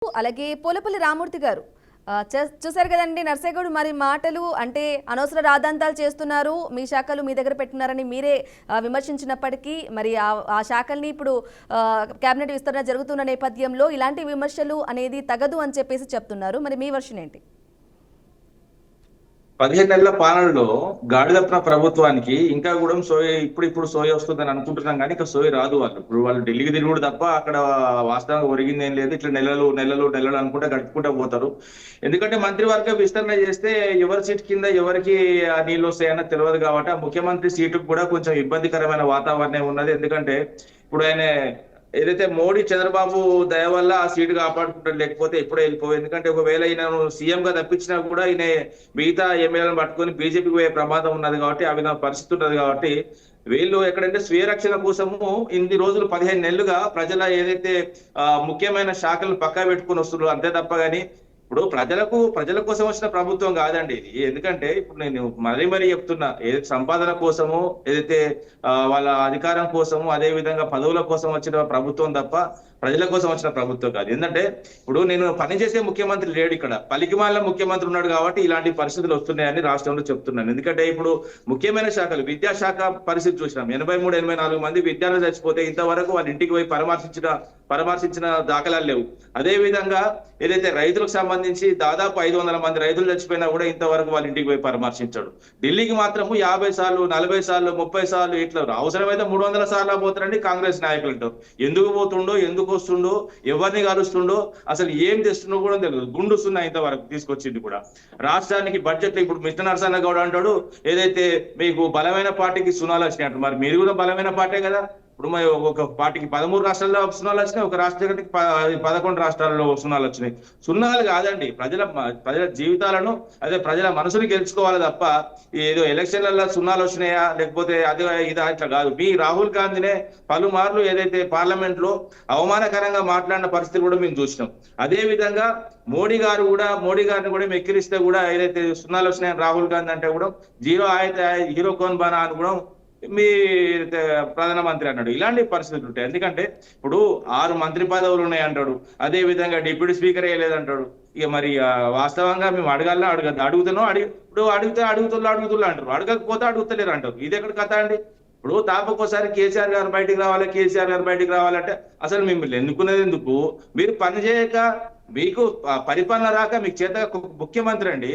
అలాగే పోలపల్లి రామూర్తి గారు చూశారు కదండి నర్సేగౌడ్ మరి మాటలు అంటే అనవసర రాద్ధాంతాలు చేస్తున్నారు మీ శాఖలు మీ దగ్గర పెట్టున్నారని మీరే విమర్శించినప్పటికీ మరి ఆ శాఖల్ని ఇప్పుడు కేబినెట్ విస్తరణ జరుగుతున్న నేపథ్యంలో ఇలాంటి విమర్శలు అనేది తగదు అని చెప్పేసి చెప్తున్నారు మరి మీ వర్షన్ ఏంటి 15 నెలల పాలనలో గాడిదప్పిన ప్రభుత్వానికి ఇంకా కూడా సోయి ఇప్పుడు సోయి వస్తుందని అనుకుంటున్నాం కానీ ఇంకా సోయి రాదు వాళ్ళు ఢిల్లీకి తిరుగుడు తప్ప అక్కడ వాస్తవంగా ఒరిగింది ఏం లేదు ఇట్లా నెలలు అనుకుంటే గడుపుకుంటూ పోతారు ఎందుకంటే మంత్రివర్గ విస్తరణ చేస్తే ఎవరి సీట్ కింద ఎవరికి నీళ్ళు వస్తాయన్న తెలియదు కాబట్టి ఆ ముఖ్యమంత్రి సీటుకు కూడా కొంచెం ఇబ్బందికరమైన వాతావరణం ఉన్నది ఎందుకంటే ఇప్పుడు ఆయన ఏదైతే మోడీ చంద్రబాబు దయ వల్ల ఆ సీటు కాపాడుకుంటాడు లేకపోతే ఎప్పుడో వెళ్ళిపోయి ఎందుకంటే ఒకవేళ ఈయన సీఎం గా తప్పించినా కూడా ఈయన మిగతా ఎమ్మెల్యేలను పట్టుకొని బీజేపీకి పోయే ప్రమాదం ఉన్నది కాబట్టి ఆ విధంగా పరిస్థితి ఉన్నది కాబట్టి వీళ్ళు ఎక్కడంటే స్వీయ రక్షణ కోసము ఇన్ని రోజులు 15 నెలలుగా ప్రజల ఏదైతే ముఖ్యమైన శాఖలను పక్కా పెట్టుకుని వస్తున్నారు అంతే తప్ప గానీ ఇప్పుడు ప్రజల కోసం వచ్చిన ప్రభుత్వం కాదండి ఇది ఎందుకంటే ఇప్పుడు నేను మరీ చెప్తున్నా ఏదైతే సంపాదన కోసము ఏదైతే వాళ్ళ అధికారం కోసము అదే విధంగా పదవుల కోసం వచ్చిన ప్రభుత్వం తప్ప ప్రజల కోసం వచ్చిన ప్రభుత్వం కాదు ఎందుకంటే ఇప్పుడు నేను పనిచేసే ముఖ్యమంత్రి లేడు ఇక్కడ పలికిమాల ముఖ్యమంత్రి ఉన్నాడు కాబట్టి ఇలాంటి పరిస్థితులు వస్తున్నాయని రాష్ట్రంలో చెప్తున్నాను ఎందుకంటే ఇప్పుడు ముఖ్యమైన శాఖలు విద్యాశాఖ పరిస్థితి చూసినాం 83-84 మంది విద్యార్థులు చచ్చిపోతే ఇంతవరకు వాళ్ళ ఇంటికి పోయి పరామర్శించిన దాఖలాలు లేవు అదే విధంగా ఏదైతే రైతులకు సంబంధించి దాదాపు 500 మంది రైతులు చచ్చిపోయినా కూడా ఇంతవరకు వాళ్ళ ఇంటికి పోయి పరామర్శించాడు ఢిల్లీకి మాత్రము 50 సార్లు 40 సార్లు 30 సార్లు ఇట్లా అవసరమైతే 300 సార్లు పోతారండి కాంగ్రెస్ నాయకులు అంటారు ఎందుకు పోతుండో ఎందుకు వస్తుండో ఎవరిని కలుస్తుండో అసలు ఏం తెస్తుండో కూడా తెలియదు గుండు సున్నా ఇంతవరకు తీసుకొచ్చింది కూడా రాష్ట్రానికి బడ్జెట్ ఇప్పుడు మిస్టర్ నరసన్న గౌడ్ అంటాడు ఏదైతే మీకు బలమైన పార్టీకి సున్నాలు వచ్చినాయి అంటారు మరి మీరు కూడా బలమైన పార్టీ కదా ఇప్పుడు మరి ఒక పార్టీకి 13 రాష్ట్రాల్లో సున్నాలు వచ్చినాయి ఒక రాష్ట్రానికి 11 రాష్ట్రాల్లో సున్నాలు వచ్చినాయి సున్నాలు కాదండి ప్రజల జీవితాలను అదే ప్రజల మనసుని గెలుచుకోవాలి తప్ప ఏదో ఎలక్షన్లలో సున్నాలు వచ్చినాయా లేకపోతే అదే ఇదా ఇట్లా కాదు మీ రాహుల్ గాంధీనే పలుమార్లు ఏదైతే పార్లమెంట్ లో అవమానకరంగా మాట్లాడిన పరిస్థితి కూడా మేము చూసినాం అదే విధంగా మోడీ గారిని కూడా మెక్కిరిస్తే కూడా ఏదైతే సున్నాలు వచ్చినాయని రాహుల్ గాంధీ అంటే కూడా జీరో అయితే హీరో కోన్ బానా అని కూడా మీ ప్రధానమంత్రి అన్నాడు ఇలాంటి పరిస్థితులు ఉంటాయి ఎందుకంటే ఇప్పుడు 6 మంత్రి పదవులు ఉన్నాయి అంటాడు అదే విధంగా డిప్యూటీ స్పీకర్ వేయలేదంటాడు ఇక మరి వాస్తవంగా మేము అడుగుతున్నాం ఇప్పుడు అడుగుతున్నా అంటారు అడగకపోతే అడుగుతలేరు అంటారు ఇది ఎక్కడ కథ అండి ఇప్పుడు తాపకోసారి కేసీఆర్ గారు బయటికి రావాలంటే అసలు మిమ్మల్ని ఎన్నుకునేది ఎందుకు మీరు పని చేయక మీకు పరిపాలన రాక మీకు చేత ముఖ్యమంత్రి అండి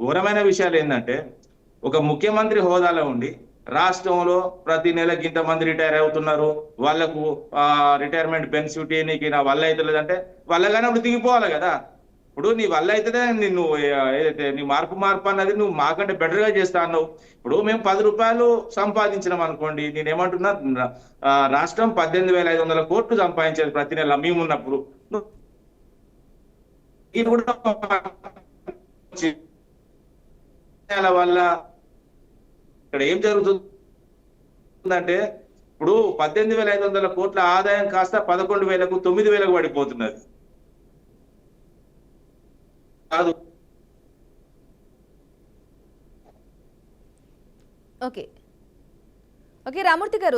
ఘోరమైన విషయాలు ఏంటంటే ఒక ముఖ్యమంత్రి హోదాలో ఉండి రాష్ట్రంలో ప్రతి నెలకి ఇంతమంది రిటైర్ అవుతున్నారు వాళ్ళకు రిటైర్మెంట్ బెనిఫిట్ నీకు నా వల్ల అయితే లేదంటే వల్లగానే అప్పుడు దిగిపోవాలి కదా ఇప్పుడు నీ వల్ల అయితేనే నిన్ను ఏదైతే నీ మార్పు అన్నది నువ్వు మాకంటే బెటర్ గా చేస్తా అన్నావు ఇప్పుడు మేము 10 రూపాయలు సంపాదించినాం అనుకోండి నేనేమంటున్నా రాష్ట్రం 18,500 కోట్లు సంపాదించేది ప్రతి నెల మేమున్నప్పుడు ఇది కూడా వల్ల ఇక్కడ ఏం జరుగుతుందంటే ఇప్పుడు 18,500 కోట్ల ఆదాయం కాస్త 11,000కు 9,000కు పడిపోతున్నది కాదు ఓకే రామూర్తి గారు